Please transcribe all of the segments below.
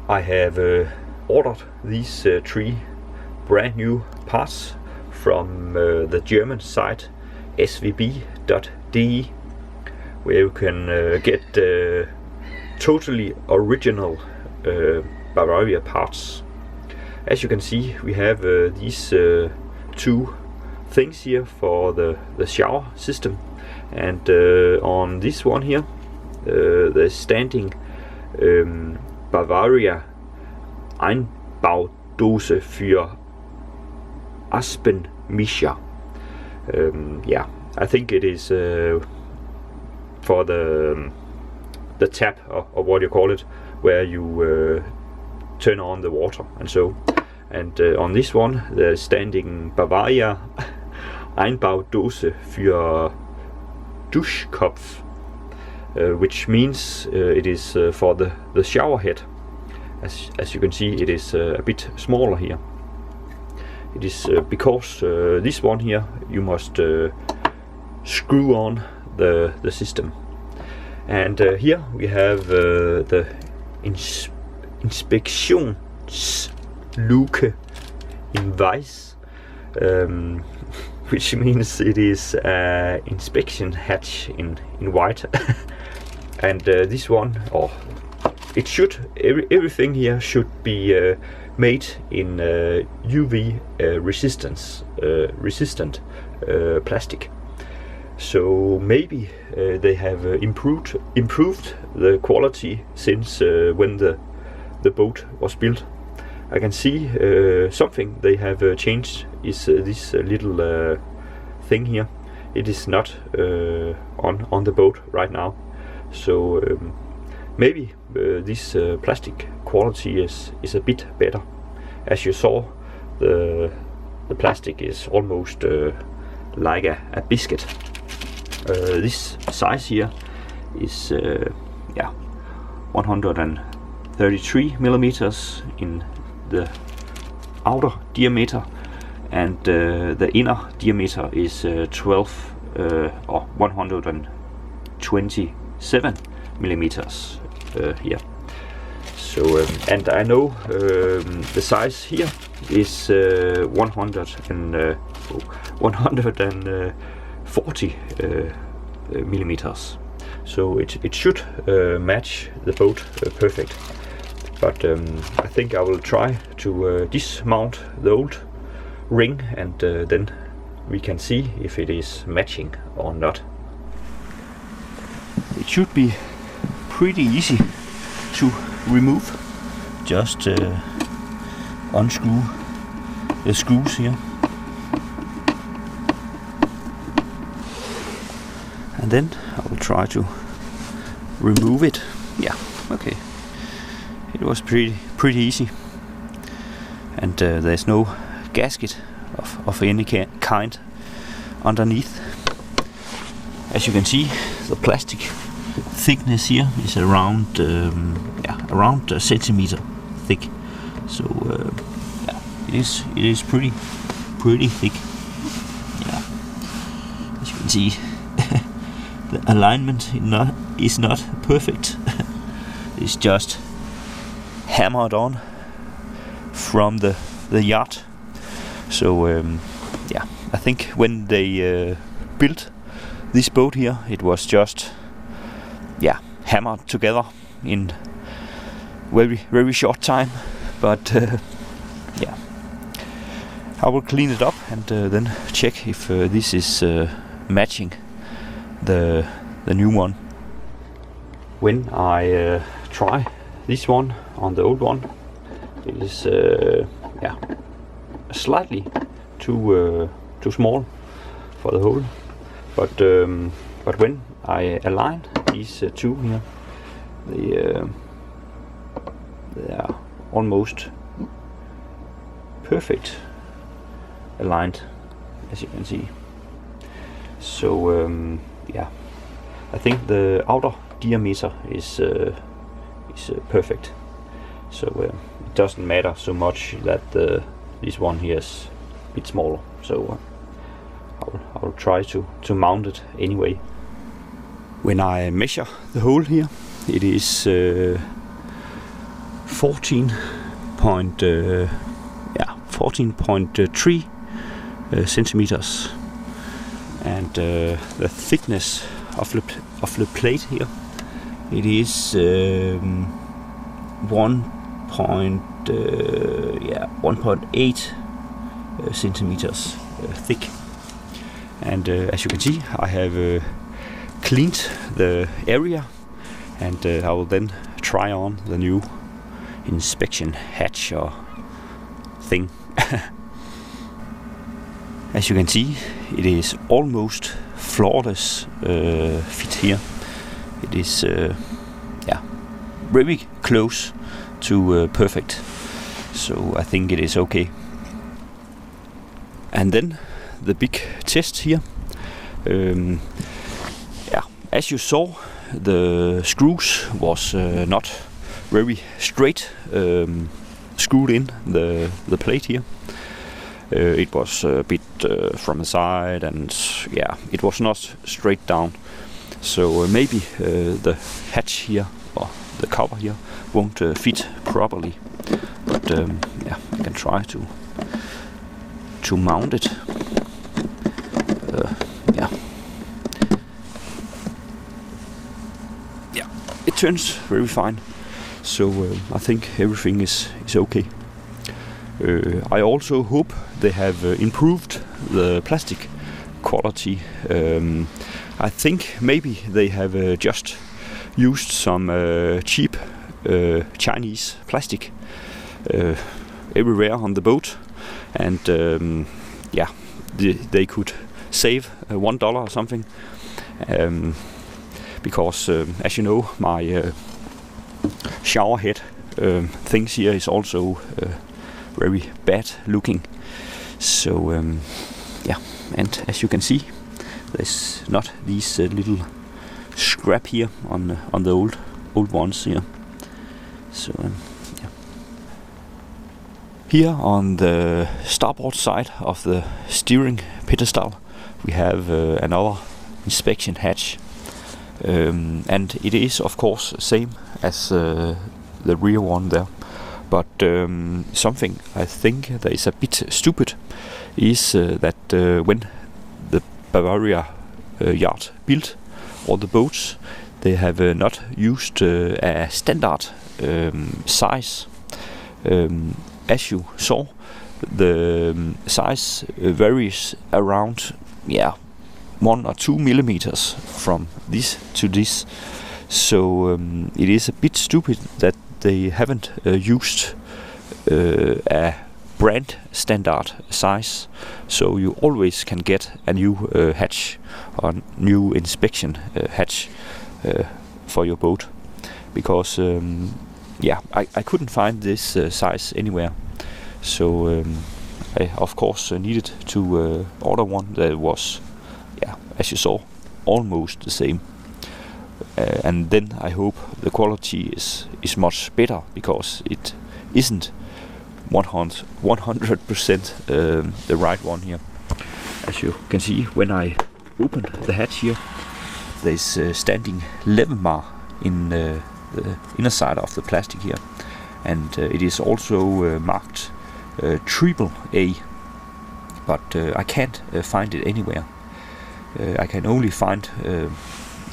I have ordered these 3 brand new parts from the German site svb.de, where you can get totally original Bavaria parts. As you can see, we have these 2 things here for the shower system, and on this one here, the standing Bavaria Einbaudose für Aspenmischer. Yeah, I think it is for the tap, or what you call it, where you turn on the water and so. And on this one, the standing Bavaria Einbaudose für Duschkopf, which means it is for the shower head. As you can see, it is a bit smaller here. It is because this one here, you must screw on the system. And here we have the Inspektionsluke in Weiß, which means it is inspection hatch in white. And this one, it should, everything here should be made in UV resistant plastic. So maybe they have improved the quality since when the boat was built. I can see something they have changed is this little thing here. It is not on the boat right now. So maybe this plastic quality is a bit better. As you saw, the plastic is almost like a biscuit. This size here is 133 millimeters in the outer diameter, and the inner diameter is 127 millimeters here. So and I know the size here is 140 millimeters. So it should match the boat perfect. But I think I will try to dismount the old ring, and then we can see if it is matching or not. It should be pretty easy to remove. Just unscrew the screws here, and then I will try to remove it. Yeah, okay. It was pretty easy, and there's no gasket of any kind underneath. As you can see, the plastic thickness here is around a centimeter thick. So it is pretty thick. Yeah, as you can see, the alignment is not perfect. It's just hammered on from the yacht. So I think when they built this boat here, it was just hammered together in very short time. But I will clean it up and then check if this is matching the new one. When I try this one on the old one, it is slightly too small for the hole. But when I align these two here, they are almost perfect aligned, as you can see. So I think the outer diameter is perfect. So it doesn't matter so much that this one here is a bit smaller. So I will try to mount it anyway. When I measure the hole here, it is 14.3 centimeters, and the thickness of the plate here, it is 1.8 centimeters thick. And as you can see, I have cleaned the area, and I will then try on the new inspection hatch or thing. As you can see, it is almost flawless fit here. It is very close to perfect, so I think it is okay. And then the big test here. As you saw, the screws was not very straight screwed in the plate here. It was a bit from the side, and it was not straight down. So maybe the hatch here, or the cover here, won't fit properly. But I can try to mount it. It turns very fine. So I think everything is okay. I also hope they have improved the plastic quality. I think maybe they have just used some cheap Chinese plastic everywhere on the boat, and they could save $1 or something. Because as you know, my shower head things here is also very bad looking. So and as you can see, there's not these little scrap here on the old ones here. So here on the starboard side of the steering pedestal, we have another inspection hatch. And it is of course same as the rear one there, but something I think that is a bit stupid is that when the Bavaria yard built all the boats, they have not used a standard size. As you saw, the size varies around 1 or 2 millimeters from this to this. So it is a bit stupid that they haven't used a brand standard size, so you always can get a new hatch or new inspection hatch for your boat, because I couldn't find this size anywhere. So I of course needed to order one that was, as you saw, almost the same. And then I hope the quality is much better, because it isn't 100% the right one here. As you can see, when I opened the hatch here, there's standing level bar in the inner side of the plastic here, and it is also marked AAA, but I can't find it anywhere. I can only find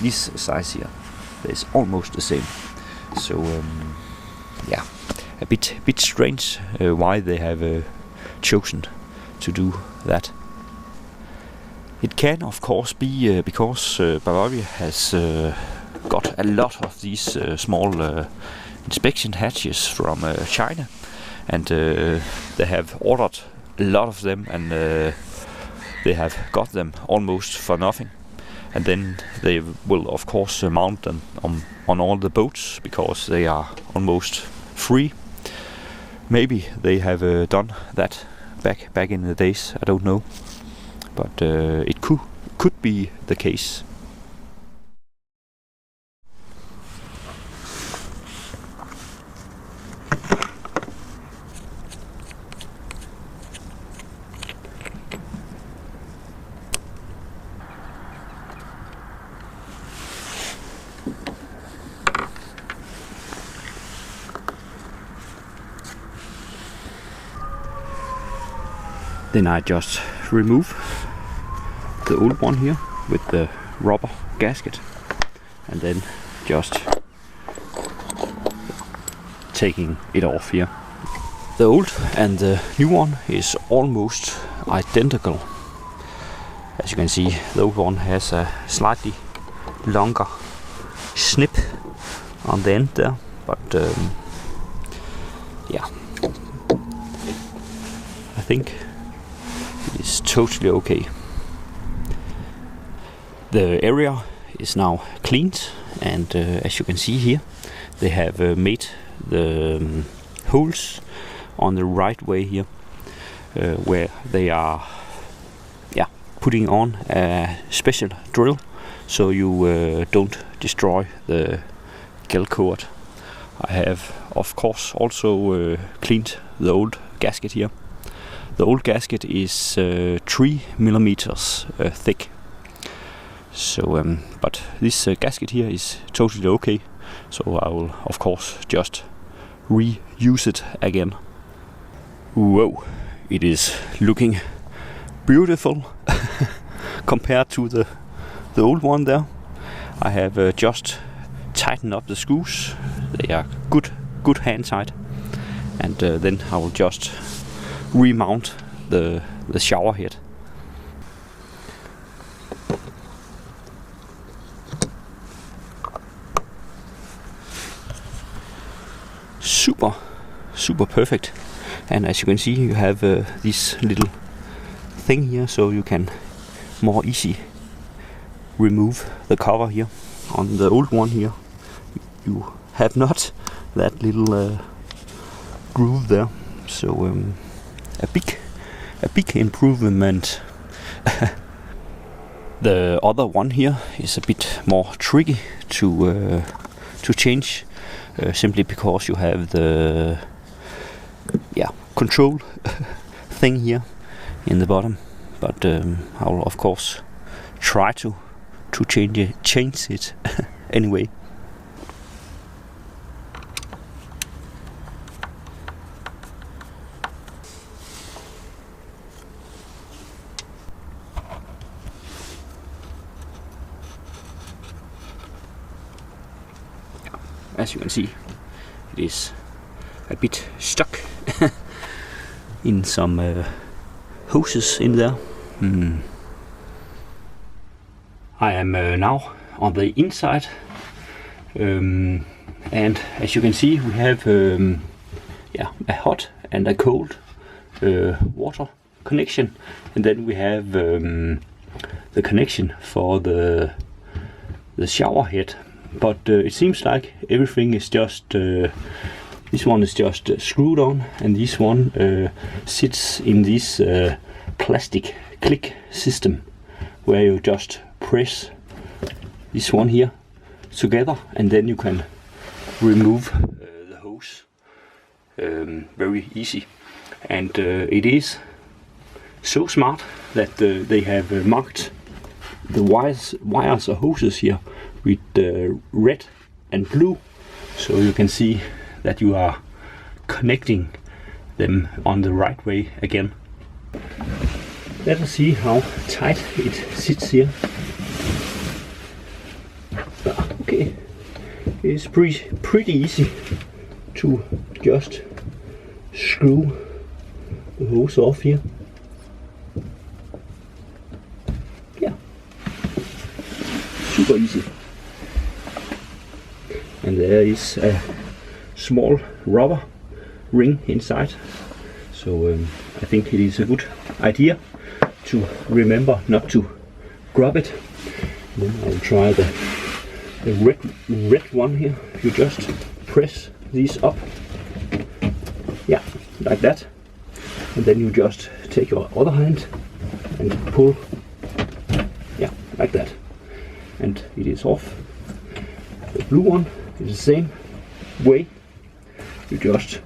this size here. It's almost the same. So a bit strange why they have chosen to do that. It can of course be because Bavaria has got a lot of these small inspection hatches from China, and they have ordered a lot of them, and they have got them almost for nothing. And then they will of course mount them on all the boats, because they are almost free. Maybe they have done that back in the days, I don't know, but it could be the case. Then I just remove the old one here with the rubber gasket, and then just taking it off here. The old and the new one is almost identical. As you can see, the old one has a slightly longer snip on the end there, but yeah, I think it is totally okay. The area is now cleaned, and as you can see here, they have made the holes on the right way here, where they are putting on a special drill so you don't destroy the gel coat. I have of course also cleaned the old gasket here. The old gasket is 3 millimeters thick. So, but this gasket here is totally okay. So I will of course just reuse it again. Whoa, it is looking beautiful compared to the old one there. I have just tightened up the screws. They are good hand tight, and then I will just remount the shower head. Super perfect. And as you can see, you have this little thing here, so you can more easy remove the cover here. On the old one here, you have not that little groove there, so a big improvement. The other one here is a bit more tricky to change, simply because you have the control thing here in the bottom. But I will of course try to change it anyway. As you can see, it is a bit stuck in some hoses in there. I am now on the inside, and as you can see, we have a hot and a cold water connection, and then we have the connection for the shower head. But it seems like everything is just this one is just screwed on, and this one sits in this plastic click system, where you just press this one here together, and then you can remove the hose very easy. And it is so smart that they have marked the wires or hoses here with red and blue, so you can see that you are connecting them on the right way again. Let us see how tight it sits here. Okay, it's pretty easy to just screw the hose off here. Yeah, super easy. And there is a small rubber ring inside, so I think it is a good idea to remember not to grab it. Then I'll try the red one here. You just press these up, yeah, like that, and then you just take your other hand and pull, yeah, like that, and it is off. The blue one is the same way. You just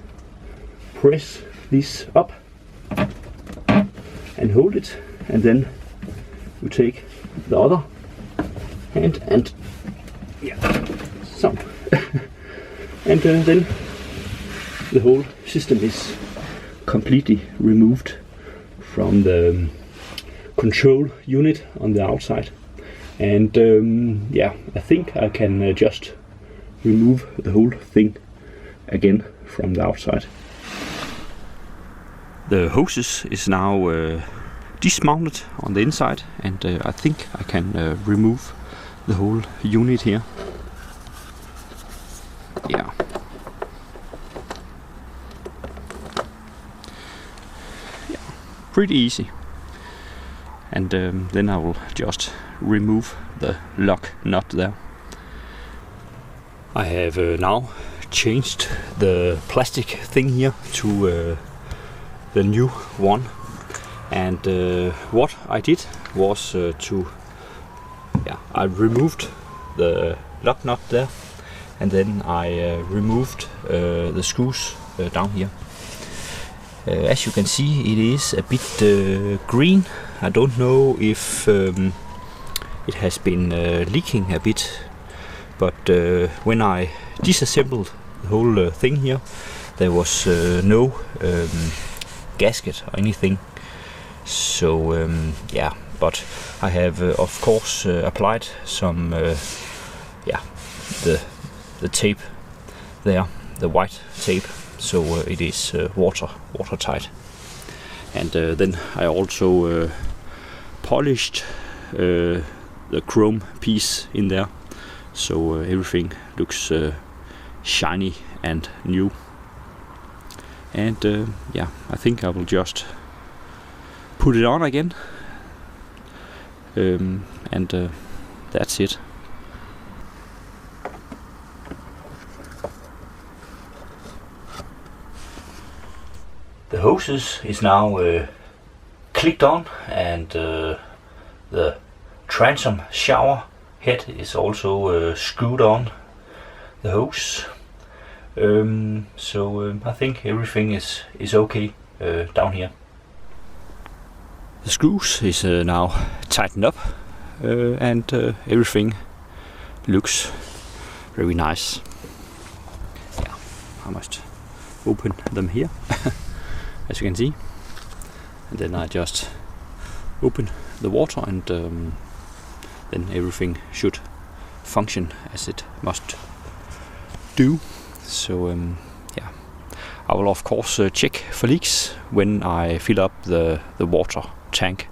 press this up and hold it, and then you take the other hand and some and then the whole system is completely removed from the control unit on the outside. And yeah, I think I can just remove the whole thing again from the outside. The hoses is now dismounted on the inside, and I think I can remove the whole unit here. Yeah. Pretty easy. And then I will just remove the lock nut there. I have now changed the plastic thing here to the new one, and what I did was I removed the lock nut there, and then I removed the screws down here. As you can see, it is a bit green. I don't know if it has been leaking a bit, but when I disassembled the whole thing here, there was no gasket or anything. So yeah, but I have of course applied some the tape there, the white tape, so it is watertight. And then I also polished the chrome piece in there, so everything looks shiny and new. And yeah, I think I will just put it on again, and that's it. The hoses is now clicked on, and the transom shower head is also screwed on the hose. So I think everything is okay down here. The screws is now tightened up, and everything looks very nice. Yeah, I must open them here, as you can see, and then I just open the water, and then everything should function as it must do. So yeah, I will of course check for leaks when I fill up the water tank.